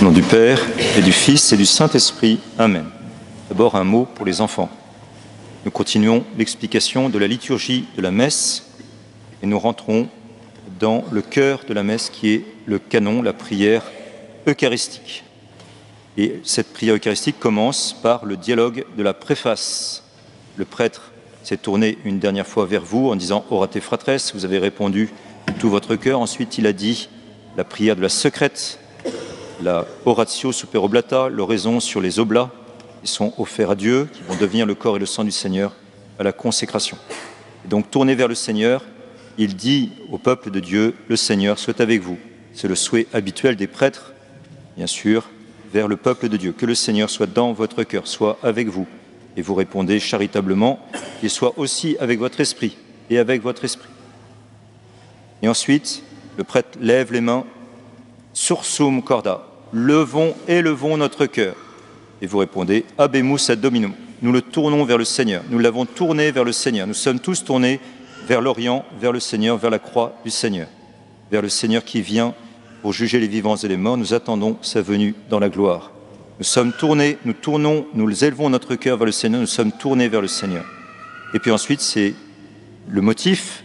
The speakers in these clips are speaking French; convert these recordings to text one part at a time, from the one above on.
Au nom du Père, et du Fils, et du Saint-Esprit. Amen. D'abord, un mot pour les enfants. Nous continuons l'explication de la liturgie de la messe et nous rentrons dans le cœur de la messe qui est le canon, la prière eucharistique. Et cette prière eucharistique commence par le dialogue de la préface. Le prêtre s'est tourné une dernière fois vers vous en disant « Orate fratres », vous avez répondu « tout votre cœur ». Ensuite, il a dit la prière de la secrète, la oratio super oblata, l'oraison sur les oblats qui sont offerts à Dieu, qui vont devenir le corps et le sang du Seigneur à la consécration. Et donc, tourné vers le Seigneur, il dit au peuple de Dieu, le Seigneur soit avec vous. C'est le souhait habituel des prêtres, bien sûr, vers le peuple de Dieu. Que le Seigneur soit dans votre cœur, soit avec vous. Et vous répondez charitablement, qu'il soit aussi avec votre esprit et avec votre esprit. Et ensuite, le prêtre lève les mains, sursum corda, élevons notre cœur. Et vous répondez, habemus ad dominum. Nous le tournons vers le Seigneur. Nous l'avons tourné vers le Seigneur. Nous sommes tous tournés vers l'Orient, vers le Seigneur, vers la croix du Seigneur. Vers le Seigneur qui vient pour juger les vivants et les morts. Nous attendons sa venue dans la gloire. Nous sommes tournés, nous tournons, nous élevons notre cœur vers le Seigneur. Nous sommes tournés vers le Seigneur. Et puis ensuite, c'est le motif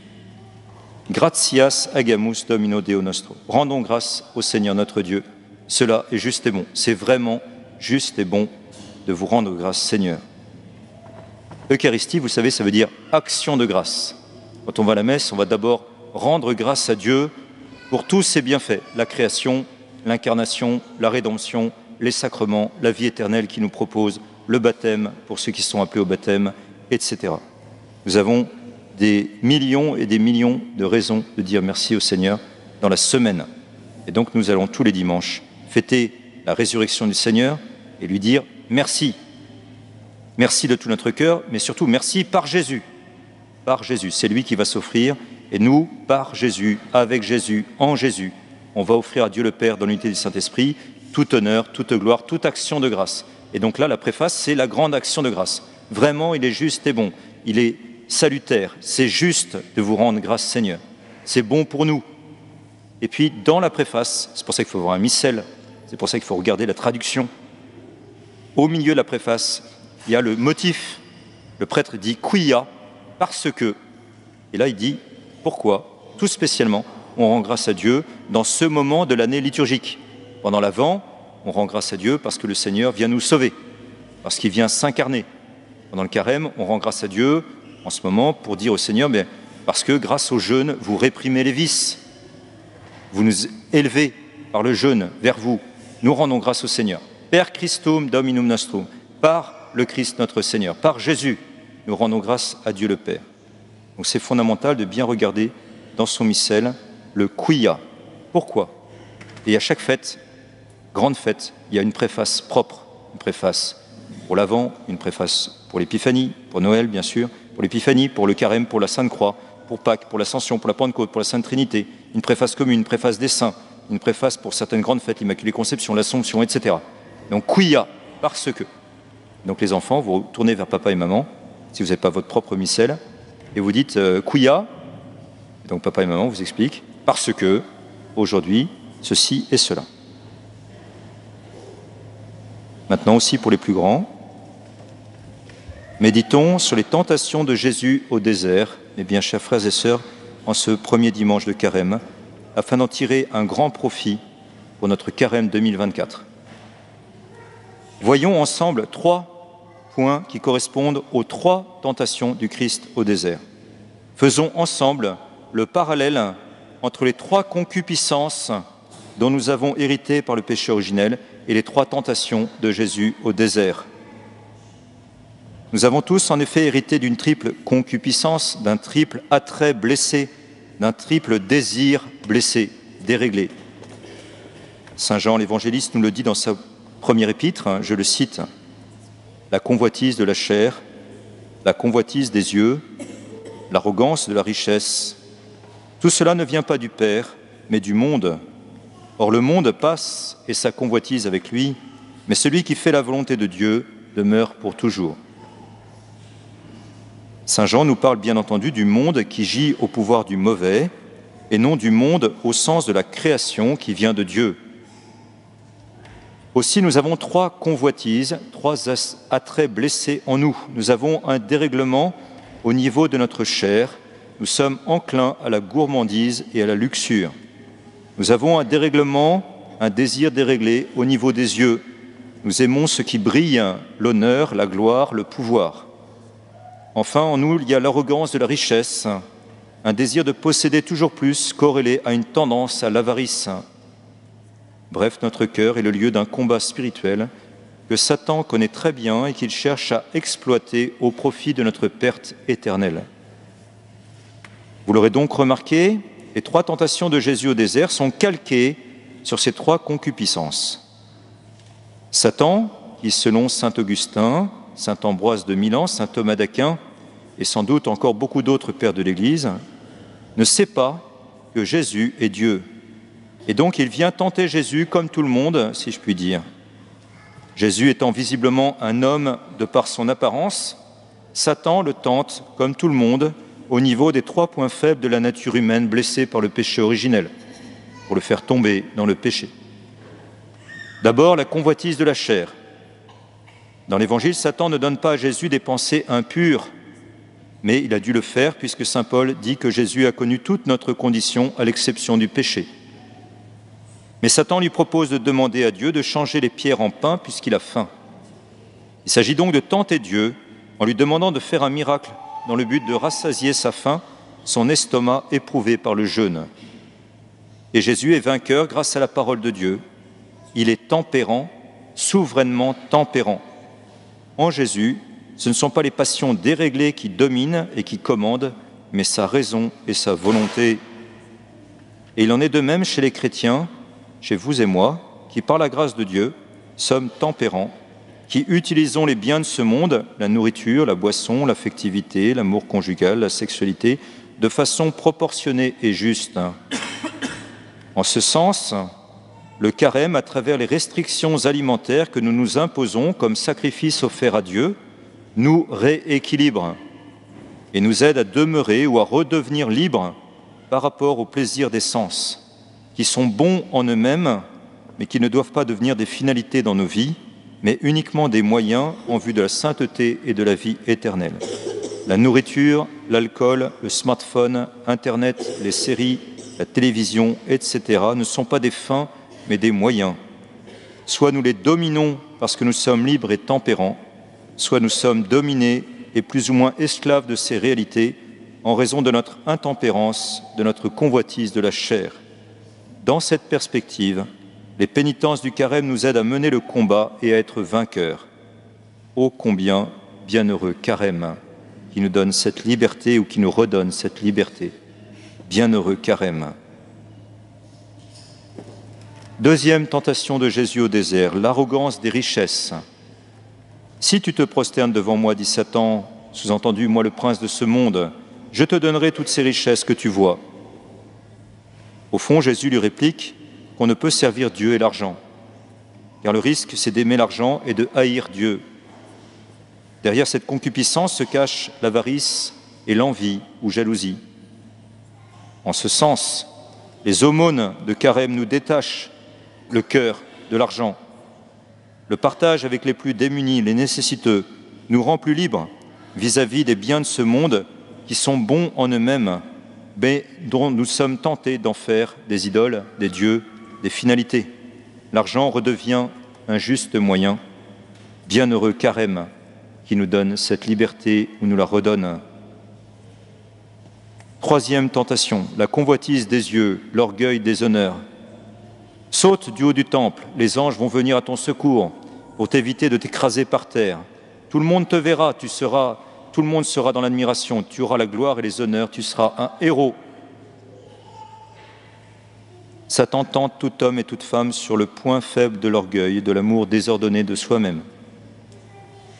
gratias agamus Domino Deo nostro. Rendons grâce au Seigneur notre Dieu. Cela est juste et bon. C'est vraiment juste et bon de vous rendre grâce, Seigneur. Eucharistie, vous savez, ça veut dire action de grâce. Quand on va à la messe, on va d'abord rendre grâce à Dieu pour tous ses bienfaits. La création, l'incarnation, la rédemption, les sacrements, la vie éternelle qu'il nous propose, le baptême pour ceux qui sont appelés au baptême, etc. Nous avons des millions et des millions de raisons de dire merci au Seigneur dans la semaine. Et donc nous allons tous les dimanches fêter la résurrection du Seigneur et lui dire merci. Merci de tout notre cœur, mais surtout merci par Jésus. Par Jésus, c'est lui qui va s'offrir. Et nous, par Jésus, avec Jésus, en Jésus, on va offrir à Dieu le Père, dans l'unité du Saint-Esprit, tout honneur, toute gloire, toute action de grâce. Et donc là, la préface, c'est la grande action de grâce. Vraiment, il est juste et bon. Il est salutaire. C'est juste de vous rendre grâce, Seigneur. C'est bon pour nous. Et puis, dans la préface, c'est pour ça qu'il faut voir un missel, c'est pour ça qu'il faut regarder la traduction. Au milieu de la préface, il y a le motif. Le prêtre dit « quia », parce que. Et là, il dit « pourquoi ?» Tout spécialement, on rend grâce à Dieu dans ce moment de l'année liturgique. Pendant l'Avent, on rend grâce à Dieu parce que le Seigneur vient nous sauver, parce qu'il vient s'incarner. Pendant le Carême, on rend grâce à Dieu en ce moment pour dire au Seigneur « parce que grâce au jeûne, vous réprimez les vices. Vous nous élevez par le jeûne vers vous. Nous rendons grâce au Seigneur. Per Christum Dominum nostrum, par le Christ notre Seigneur, par Jésus, nous rendons grâce à Dieu le Père. » Donc c'est fondamental de bien regarder dans son missel le quia. Pourquoi ? Et à chaque fête, grande fête, il y a une préface propre, une préface pour l'Avent, une préface pour l'Épiphanie, pour Noël bien sûr, pour l'Épiphanie, pour le Carême, pour la Sainte Croix, pour Pâques, pour l'Ascension, pour la Pentecôte, pour la Sainte Trinité, une préface commune, une préface des saints, une préface pour certaines grandes fêtes, l'Immaculée Conception, l'Assomption, etc. Donc quia, parce que. Donc les enfants, vous tournez vers papa et maman, si vous n'avez pas votre propre missel, et vous dites quia, donc papa et maman vous expliquent, parce que, aujourd'hui, ceci et cela. Maintenant aussi pour les plus grands, méditons sur les tentations de Jésus au désert, mes bien chers frères et sœurs, en ce premier dimanche de Carême, afin d'en tirer un grand profit pour notre Carême 2024. Voyons ensemble 3 points qui correspondent aux 3 tentations du Christ au désert. Faisons ensemble le parallèle entre les 3 concupiscences dont nous avons hérité par le péché originel et les 3 tentations de Jésus au désert. Nous avons tous en effet hérité d'une triple concupiscence, d'un triple attrait blessé, d'un triple désir blessé, déréglé. Saint Jean l'évangéliste nous le dit dans sa première épître, je le cite, « La convoitise de la chair, la convoitise des yeux, l'arrogance de la richesse, tout cela ne vient pas du Père, mais du monde. Or le monde passe et sa convoitise avec lui, mais celui qui fait la volonté de Dieu demeure pour toujours. » Saint Jean nous parle bien entendu du monde qui gît au pouvoir du mauvais et non du monde au sens de la création qui vient de Dieu. Aussi, nous avons trois convoitises, trois attraits blessés en nous. Nous avons un dérèglement au niveau de notre chair. Nous sommes enclins à la gourmandise et à la luxure. Nous avons un dérèglement, un désir déréglé au niveau des yeux. Nous aimons ce qui brille, l'honneur, la gloire, le pouvoir. Enfin, en nous, il y a l'arrogance de la richesse, un désir de posséder toujours plus corrélé à une tendance à l'avarice. Bref, notre cœur est le lieu d'un combat spirituel que Satan connaît très bien et qu'il cherche à exploiter au profit de notre perte éternelle. Vous l'aurez donc remarqué, les trois tentations de Jésus au désert sont calquées sur ces trois concupiscences. Satan, qui selon saint Augustin, saint Ambroise de Milan, saint Thomas d'Aquin et sans doute encore beaucoup d'autres pères de l'Église, ne sait pas que Jésus est Dieu. Et donc il vient tenter Jésus comme tout le monde, si je puis dire. Jésus étant visiblement un homme de par son apparence, Satan le tente comme tout le monde au niveau des trois points faibles de la nature humaine blessée par le péché originel, pour le faire tomber dans le péché. D'abord, la convoitise de la chair. Dans l'Évangile, Satan ne donne pas à Jésus des pensées impures, mais il a dû le faire puisque saint Paul dit que Jésus a connu toute notre condition à l'exception du péché. Mais Satan lui propose de demander à Dieu de changer les pierres en pain puisqu'il a faim. Il s'agit donc de tenter Dieu en lui demandant de faire un miracle dans le but de rassasier sa faim, son estomac éprouvé par le jeûne. Et Jésus est vainqueur grâce à la parole de Dieu. Il est tempérant, souverainement tempérant. En Jésus, ce ne sont pas les passions déréglées qui dominent et qui commandent, mais sa raison et sa volonté. Et il en est de même chez les chrétiens, chez vous et moi, qui par la grâce de Dieu sommes tempérants, qui utilisons les biens de ce monde, la nourriture, la boisson, l'affectivité, l'amour conjugal, la sexualité, de façon proportionnée et juste. En ce sens, le carême, à travers les restrictions alimentaires que nous nous imposons comme sacrifice offert à Dieu, nous rééquilibre et nous aide à demeurer ou à redevenir libres par rapport aux plaisirs des sens, qui sont bons en eux-mêmes, mais qui ne doivent pas devenir des finalités dans nos vies, mais uniquement des moyens en vue de la sainteté et de la vie éternelle. La nourriture, l'alcool, le smartphone, Internet, les séries, la télévision, etc. ne sont pas des fins, mais des moyens. Soit nous les dominons parce que nous sommes libres et tempérants, soit nous sommes dominés et plus ou moins esclaves de ces réalités en raison de notre intempérance, de notre convoitise de la chair. Dans cette perspective, les pénitences du carême nous aident à mener le combat et à être vainqueurs. Ô combien bienheureux carême qui nous donne cette liberté ou qui nous redonne cette liberté. Bienheureux carême. Deuxième tentation de Jésus au désert, l'arrogance des richesses. Si tu te prosternes devant moi, dit Satan, sous-entendu, moi le prince de ce monde, je te donnerai toutes ces richesses que tu vois. Au fond, Jésus lui réplique qu'on ne peut servir Dieu et l'argent, car le risque, c'est d'aimer l'argent et de haïr Dieu. Derrière cette concupiscence se cachent l'avarice et l'envie ou jalousie. En ce sens, les aumônes de carême nous détachent le cœur de l'argent. Le partage avec les plus démunis, les nécessiteux, nous rend plus libres vis-à-vis des biens de ce monde qui sont bons en eux-mêmes, mais dont nous sommes tentés d'en faire des idoles, des dieux, des finalités. L'argent redevient un juste moyen. Bienheureux carême qui nous donne cette liberté ou nous la redonne. Troisième tentation, la convoitise des yeux, l'orgueil des honneurs. Saute du haut du temple, les anges vont venir à ton secours pour t'éviter de t'écraser par terre. Tout le monde te verra, tout le monde sera dans l'admiration, tu auras la gloire et les honneurs, tu seras un héros. Satan tente tout homme et toute femme sur le point faible de l'orgueil et de l'amour désordonné de soi-même.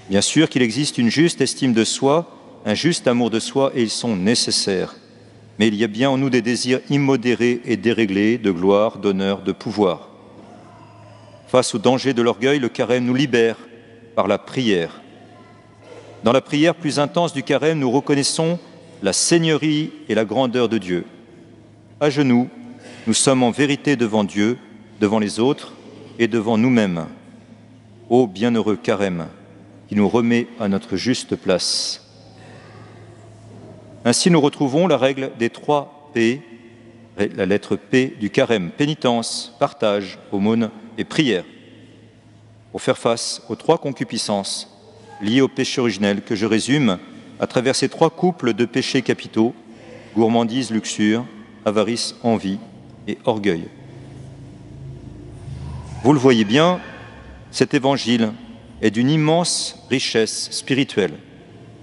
Bien sûr qu'il existe une juste estime de soi, un juste amour de soi, et ils sont nécessaires. Mais il y a bien en nous des désirs immodérés et déréglés de gloire, d'honneur, de pouvoir. Face au danger de l'orgueil, le carême nous libère par la prière. Dans la prière plus intense du carême, nous reconnaissons la seigneurie et la grandeur de Dieu. À genoux, nous sommes en vérité devant Dieu, devant les autres et devant nous-mêmes. ô bienheureux carême, qui nous remet à notre juste place. Ainsi nous retrouvons la règle des 3 P, la lettre P du carême, pénitence, partage, aumône et prière, pour faire face aux 3 concupiscences liées au péché originel que je résume à travers ces 3 couples de péchés capitaux, gourmandise, luxure, avarice, envie et orgueil. Vous le voyez bien, cet évangile est d'une immense richesse spirituelle.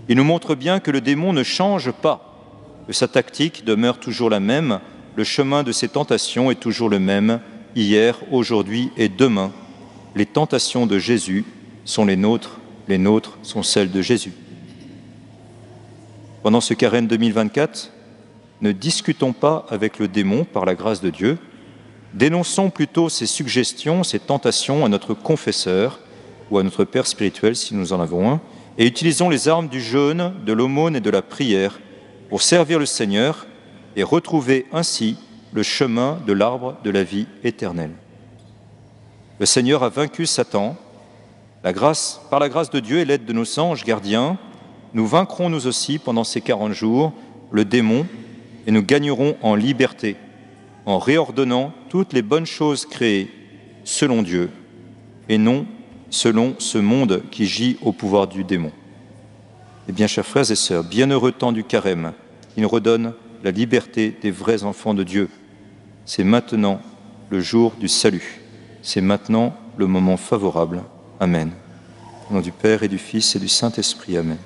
Il nous montre bien que le démon ne change pas, que sa tactique demeure toujours la même, le chemin de ses tentations est toujours le même, hier, aujourd'hui et demain. Les tentations de Jésus sont les nôtres sont celles de Jésus. Pendant ce carême 2024, ne discutons pas avec le démon par la grâce de Dieu, dénonçons plutôt ses suggestions, ses tentations à notre confesseur ou à notre Père spirituel si nous en avons un, et utilisons les armes du jeûne, de l'aumône et de la prière pour servir le Seigneur et retrouver ainsi le chemin de l'arbre de la vie éternelle. Le Seigneur a vaincu Satan. Par la grâce de Dieu et l'aide de nos anges gardiens, nous vaincrons nous aussi pendant ces 40 jours le démon et nous gagnerons en liberté en réordonnant toutes les bonnes choses créées selon Dieu et non selon ce monde qui gît au pouvoir du démon. Eh bien, chers frères et sœurs, bienheureux temps du carême, qui nous redonne la liberté des vrais enfants de Dieu. C'est maintenant le jour du salut. C'est maintenant le moment favorable. Amen. Au nom du Père et du Fils et du Saint-Esprit. Amen.